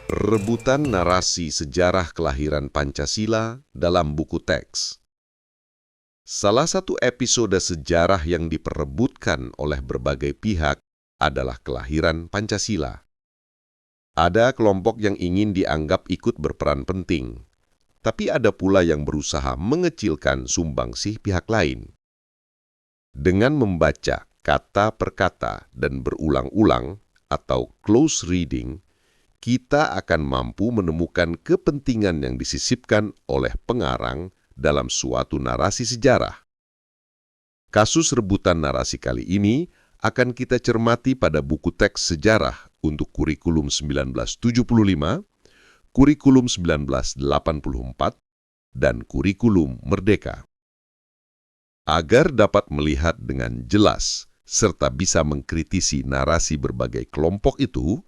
Rebutan narasi sejarah kelahiran Pancasila dalam buku teks. Salah satu episode sejarah yang diperebutkan oleh berbagai pihak adalah kelahiran Pancasila. Ada kelompok yang ingin dianggap ikut berperan penting, tapi ada pula yang berusaha mengecilkan sumbangsih pihak lain. Dengan membaca kata per kata dan berulang-ulang atau close reading, kita akan mampu menemukan kepentingan yang disisipkan oleh pengarang dalam suatu narasi sejarah. Kasus rebutan narasi kali ini akan kita cermati pada buku teks sejarah untuk kurikulum 1975, kurikulum 1984, dan kurikulum Merdeka. Agar dapat melihat dengan jelas serta bisa mengkritisi narasi berbagai kelompok itu,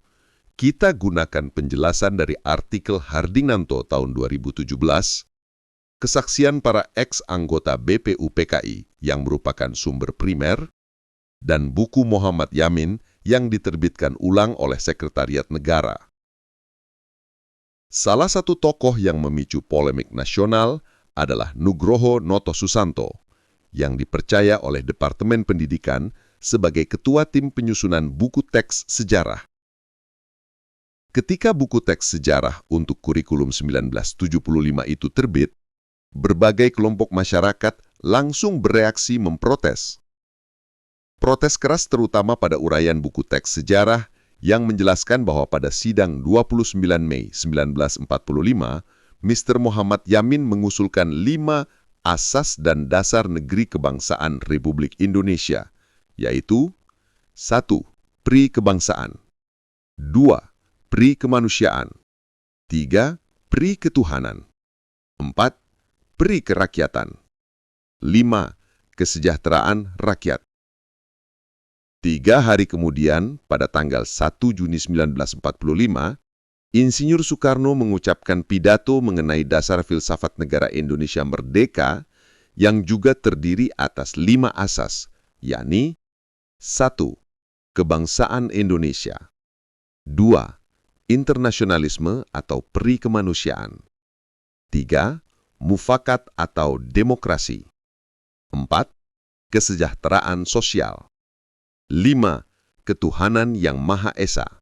kita gunakan penjelasan dari artikel Hardinanto tahun 2017, kesaksian para ex-anggota BPUPKI yang merupakan sumber primer, dan buku Muhammad Yamin yang diterbitkan ulang oleh Sekretariat Negara. Salah satu tokoh yang memicu polemik nasional adalah Nugroho Noto Susanto, yang dipercaya oleh Departemen Pendidikan sebagai ketua tim penyusunan buku teks sejarah. Ketika buku teks sejarah untuk kurikulum 1975 itu terbit, berbagai kelompok masyarakat langsung bereaksi memprotes. Protes keras terutama pada uraian buku teks sejarah yang menjelaskan bahwa pada sidang 29 Mei 1945, Mr. Muhammad Yamin mengusulkan 5 asas dan dasar negeri kebangsaan Republik Indonesia, yaitu 1. Pri kebangsaan, 2. Pri kemanusiaan, 3. Pri ketuhanan, 4. Pri kerakyatan, 5. Kesejahteraan rakyat. 3 hari kemudian, pada tanggal 1 Juni 1945, Insinyur Soekarno mengucapkan pidato mengenai dasar filsafat negara Indonesia merdeka yang juga terdiri atas 5 asas, yakni 1. Kebangsaan Indonesia, 2. Internasionalisme atau pri kemanusiaan, 3. Mufakat atau demokrasi, 4. Kesejahteraan sosial, 5. Ketuhanan yang Maha Esa.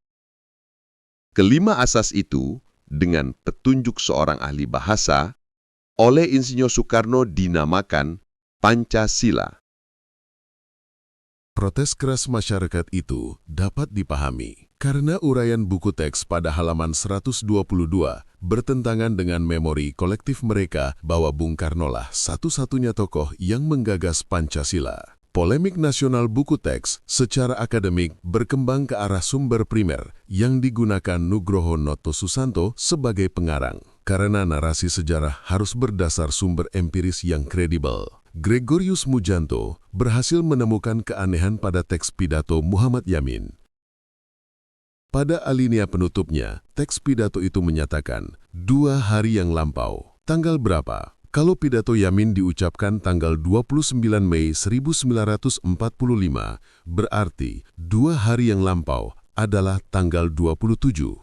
Kelima asas itu, dengan petunjuk seorang ahli bahasa, oleh Insinyur Soekarno dinamakan Pancasila. Protes keras masyarakat itu dapat dipahami karena uraian buku teks pada halaman 122 bertentangan dengan memori kolektif mereka bahwa Bung Karnolah satu-satunya tokoh yang menggagas Pancasila. Polemik nasional buku teks secara akademik berkembang ke arah sumber primer yang digunakan Nugroho Noto Susanto sebagai pengarang. Karena narasi sejarah harus berdasar sumber empiris yang kredibel. Gregorius Mujanto berhasil menemukan keanehan pada teks pidato Muhammad Yamin. Pada alinea penutupnya, teks pidato itu menyatakan 2 hari yang lampau. Tanggal berapa? Kalau pidato Yamin diucapkan tanggal 29 Mei 1945, berarti 2 hari yang lampau adalah tanggal 27.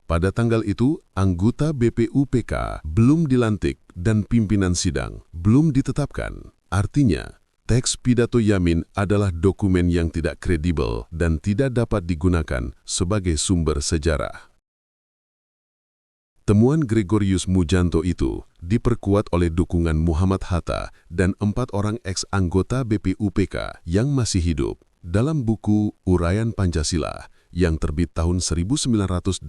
Pada tanggal itu, anggota BPUPK belum dilantik dan pimpinan sidang belum ditetapkan. Artinya, teks pidato Yamin adalah dokumen yang tidak kredibel dan tidak dapat digunakan sebagai sumber sejarah. Temuan Gregorius Mujanto itu diperkuat oleh dukungan Muhammad Hatta dan 4 orang ex-anggota BPUPK yang masih hidup. Dalam buku Uraian Pancasila yang terbit tahun 1980,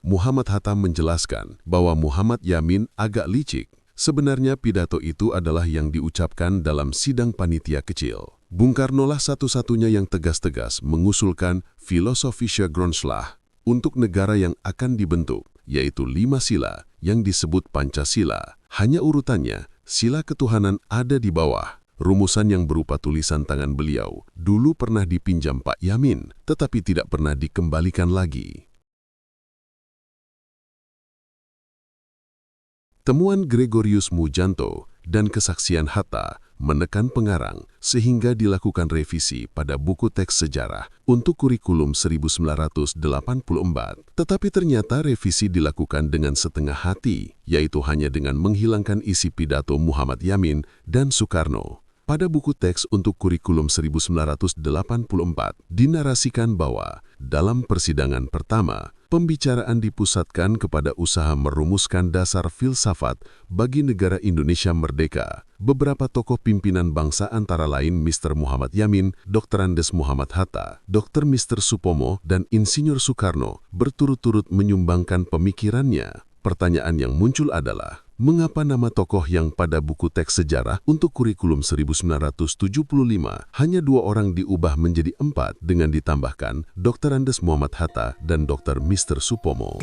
Muhammad Hatta menjelaskan bahwa Muhammad Yamin agak licik. Sebenarnya pidato itu adalah yang diucapkan dalam sidang panitia kecil. Bung Karnolah satu-satunya yang tegas-tegas mengusulkan Philosophische Grundslag untuk negara yang akan dibentuk, yaitu 5 sila yang disebut Pancasila. Hanya urutannya, sila ketuhanan ada di bawah. Rumusan yang berupa tulisan tangan beliau dulu pernah dipinjam Pak Yamin, tetapi tidak pernah dikembalikan lagi. Temuan Gregorius Mujanto dan kesaksian Hatta menekan pengarang sehingga dilakukan revisi pada buku teks sejarah untuk kurikulum 1984. Tetapi ternyata revisi dilakukan dengan setengah hati, yaitu hanya dengan menghilangkan isi pidato Muhammad Yamin dan Soekarno. Pada buku teks untuk kurikulum 1984, dinarasikan bahwa dalam persidangan pertama, pembicaraan dipusatkan kepada usaha merumuskan dasar filsafat bagi negara Indonesia merdeka. Beberapa tokoh pimpinan bangsa antara lain Mr. Muhammad Yamin, Dr. Andes Muhammad Hatta, Dr. Mr. Supomo, dan Insinyur Soekarno berturut-turut menyumbangkan pemikirannya. Pertanyaan yang muncul adalah, mengapa nama tokoh yang pada buku teks sejarah untuk kurikulum 1975 hanya 2 orang diubah menjadi 4 dengan ditambahkan Dr. Andes Muhammad Hatta dan Dr. Mr. Supomo?